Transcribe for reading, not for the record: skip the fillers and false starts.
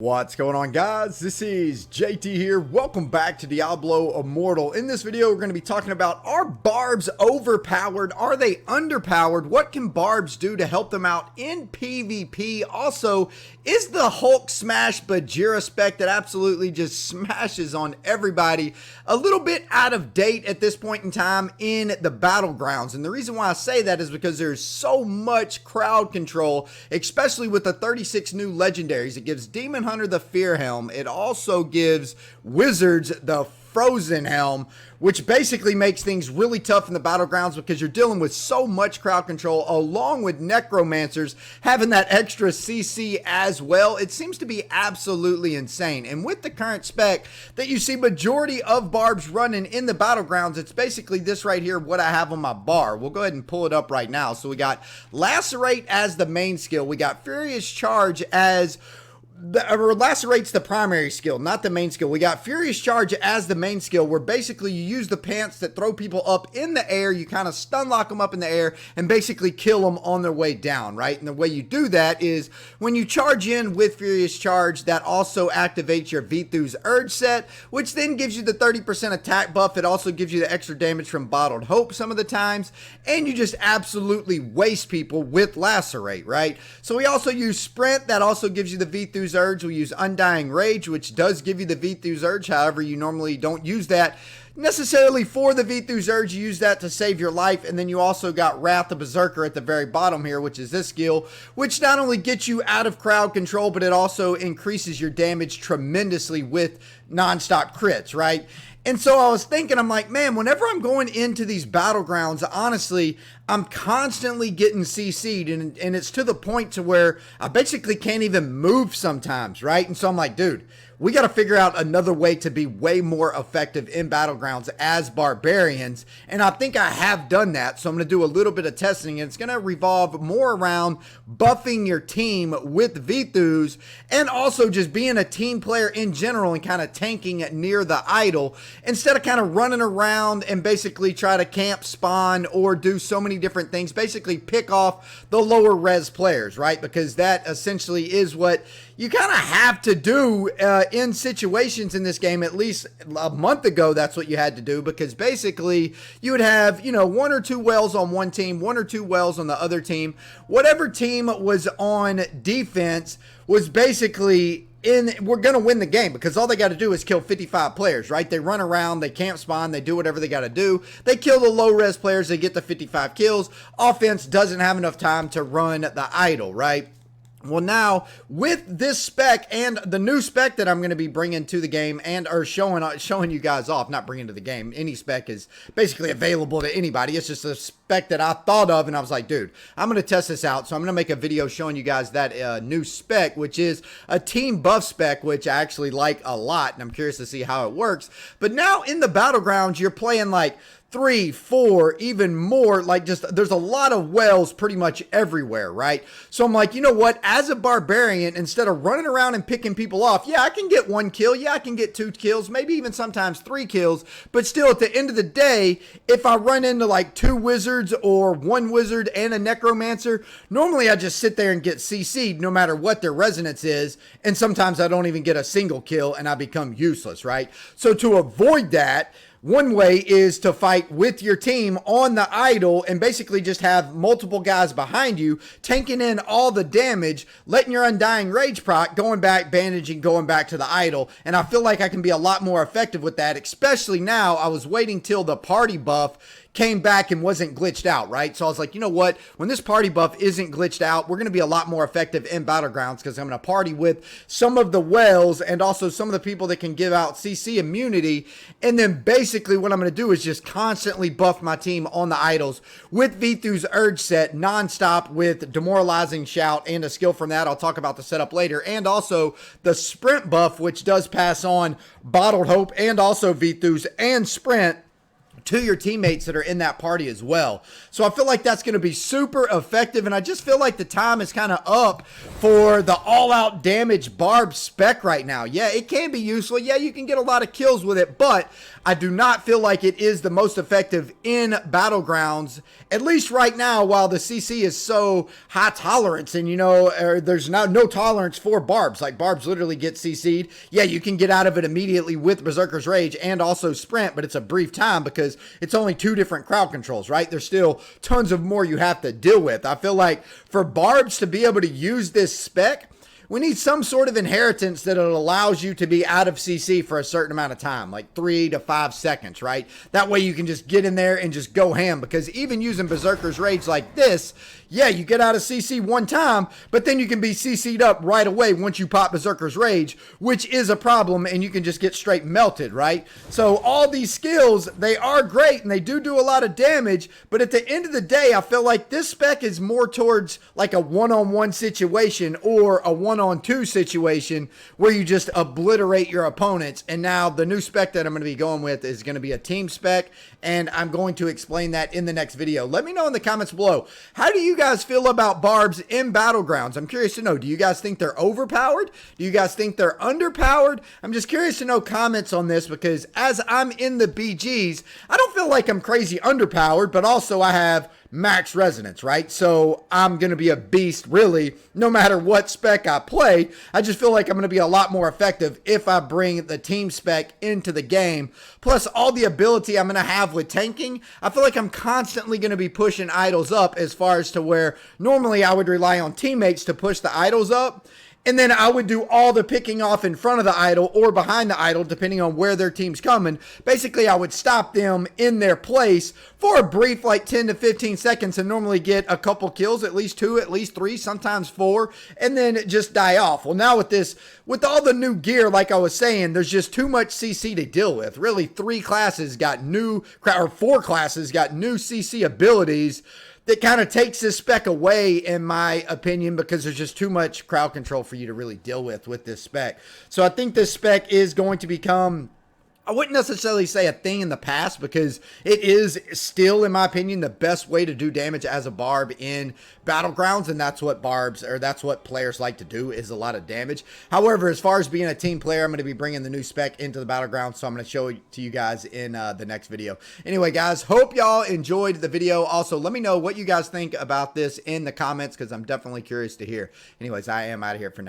What's going on, guys? This is JT here. Welcome back to Diablo Immortal. In this video, we're going to be talking about, are barbs overpowered? Are they underpowered? What can barbs do to help them out in PvP? Also, is the Hulk smash Bajira spec that absolutely just smashes on everybody a little bit out of date at this point in time in the battlegrounds? And the reason why I say that is because there's so much crowd control, especially with the 36 new legendaries. It gives Demon Hunter the Fear Helm. It also gives Wizards the Frozen Helm, which basically makes things really tough in the battlegrounds because you're dealing with so much crowd control, along with Necromancers having that extra CC as well. It seems to be absolutely insane. And with the current spec that you see majority of barbs running in the battlegrounds, it's basically this right here, what I have on my bar. We'll go ahead and pull it up right now. So we got Lacerate as the main skill. We got Furious Charge as Lacerate's the primary skill, not the main skill. We got Furious Charge as the main skill, where basically you use the pants that throw people up in the air. You kind of stun lock them up in the air and basically kill them on their way down, right? And the way you do that is when you charge in with Furious Charge, that also activates your Vithu's Urge set, which then gives you the 30% attack buff. It also gives you the extra damage from Bottled Hope some of the times, and you just absolutely waste people with Lacerate, right? So we also use Sprint. That also gives you the Vithu's Urge. We use Undying Rage, which does give you the Vithu's Urge. However, you normally don't use that necessarily for the Vithu's Urge. You use that to save your life. And then you also got Wrath of Berserker at the very bottom here, which is this skill, which not only gets you out of crowd control, but it also increases your damage tremendously with non-stop crits, right? And so I was thinking, I'm like, man, whenever I'm going into these battlegrounds, honestly, I'm constantly getting CC'd, and it's to the point to where I basically can't even move sometimes, right? And so I'm like, dude, we got to figure out another way to be way more effective in battlegrounds as barbarians. And I think I have done that. So I'm going to do a little bit of testing, and it's going to revolve more around buffing your team with Vithus, and also just being a team player in general and kind of tanking near the idol instead of kind of running around and basically try to camp spawn or do so many different things. Basically pick off the lower res players, right? Because that essentially is what you kind of have to do in situations in this game. At least a month ago, that's what you had to do, because basically you would have, you know, one or two wells on one team, one or two wells on the other team. Whatever team was on defense was basically we're going to win the game, because all they got to do is kill 55 players, right? They run around, they camp spawn, they do whatever they got to do. They kill the low res players, they get the 55 kills. Offense doesn't have enough time to run the idol, right? Well, now with this spec and the new spec that I'm going to be bringing to the game, and or showing you guys off, not bringing to the game. Any spec is basically available to anybody. It's just a spec that I thought of, and I was like, dude, I'm going to test this out. So I'm going to make a video showing you guys that new spec, which is a team buff spec, which I actually like a lot, and I'm curious to see how it works. But now in the battlegrounds, you're playing like 3, 4, even more, like just there's a lot of wells pretty much everywhere, right? So I'm like, you know what, as a barbarian, instead of running around and picking people off, yeah, I can get 1 kill, yeah, I can get 2 kills, maybe even sometimes 3 kills, but still at the end of the day, if I run into like 2 wizards or 1 wizard and a necromancer, normally I just sit there and get CC'd no matter what their resonance is, and sometimes I don't even get a single kill and I become useless, right? So to avoid that, one way is to fight with your team on the idol and basically just have multiple guys behind you, tanking in all the damage, letting your Undying Rage proc, going back, bandaging, going back to the idol. And I feel like I can be a lot more effective with that, especially now. I was waiting till the party buff came back and wasn't glitched out, right? So I was like, you know what? When this party buff isn't glitched out, we're going to be a lot more effective in battlegrounds, because I'm going to party with some of the wells and also some of the people that can give out CC immunity. And then basically what I'm going to do is just constantly buff my team on the idols with Vithu's Urge set nonstop, with Demoralizing Shout and a skill from that. I'll talk about the setup later. And also the Sprint buff, which does pass on Bottled Hope and also Vithu's and Sprint to your teammates that are in that party as well. So I feel like that's going to be super effective, and I just feel like the time is kind of up for the all-out damage Barb spec right now. Yeah, it can be useful. Yeah, you can get a lot of kills with it, but I do not feel like it is the most effective in Battlegrounds, at least right now, while the CC is so high tolerance, and there's no tolerance for Barbs. Like, Barbs literally get CC'd. Yeah, you can get out of it immediately with Berserker's Rage and also Sprint, but it's a brief time because it's only 2 different crowd controls, right? There's still tons of more you have to deal with. I feel like for Barbs to be able to use this spec, we need some sort of inheritance that allows you to be out of CC for a certain amount of time, like 3 to 5 seconds, right? That way you can just get in there and just go ham, because even using Berserker's Rage like this, yeah, you get out of CC one time, but then you can be CC'd up right away once you pop Berserker's Rage, which is a problem, and you can just get straight melted, right? So all these skills, they are great, and they do a lot of damage, but at the end of the day, I feel like this spec is more towards like a one-on-one situation or a one-on-two situation where you just obliterate your opponents. And now the new spec that I'm going to be going with is going to be a team spec, and I'm going to explain that in the next video. Let me know in the comments below, how do you guys feel about Barbs in Battlegrounds? I'm curious to know, do you guys think they're overpowered? Do you guys think they're underpowered? I'm just curious to know comments on this, because as I'm in the BGs, I don't feel like I'm crazy underpowered, but also I have max resonance, right? So I'm going to be a beast really no matter what spec I play. I just feel like I'm going to be a lot more effective if I bring the team spec into the game. Plus all the ability I'm going to have with tanking, I feel like I'm constantly going to be pushing idols up, as far as to where normally I would rely on teammates to push the idols up. And then I would do all the picking off in front of the idol or behind the idol, depending on where their team's coming. Basically, I would stop them in their place for a brief, like 10 to 15 seconds, and normally get a couple kills, at least 2, at least 3, sometimes 4, and then just die off. Well, now with this, with all the new gear, like I was saying, there's just too much CC to deal with. Really, 3 classes got new, or 4 classes got new CC abilities that kind of takes this spec away, in my opinion, because there's just too much crowd control for you to really deal with this spec. So I think this spec is going to become, I wouldn't necessarily say a thing in the past, because it is still, in my opinion, the best way to do damage as a Barb in Battlegrounds, and that's what Barbs, or that's what players like to do, is a lot of damage. However, as far as being a team player, I'm going to be bringing the new spec into the Battlegrounds, so I'm going to show it to you guys in the next video. Anyway, guys, hope y'all enjoyed the video. Also, let me know what you guys think about this in the comments, because I'm definitely curious to hear. Anyways, I am out of here for now.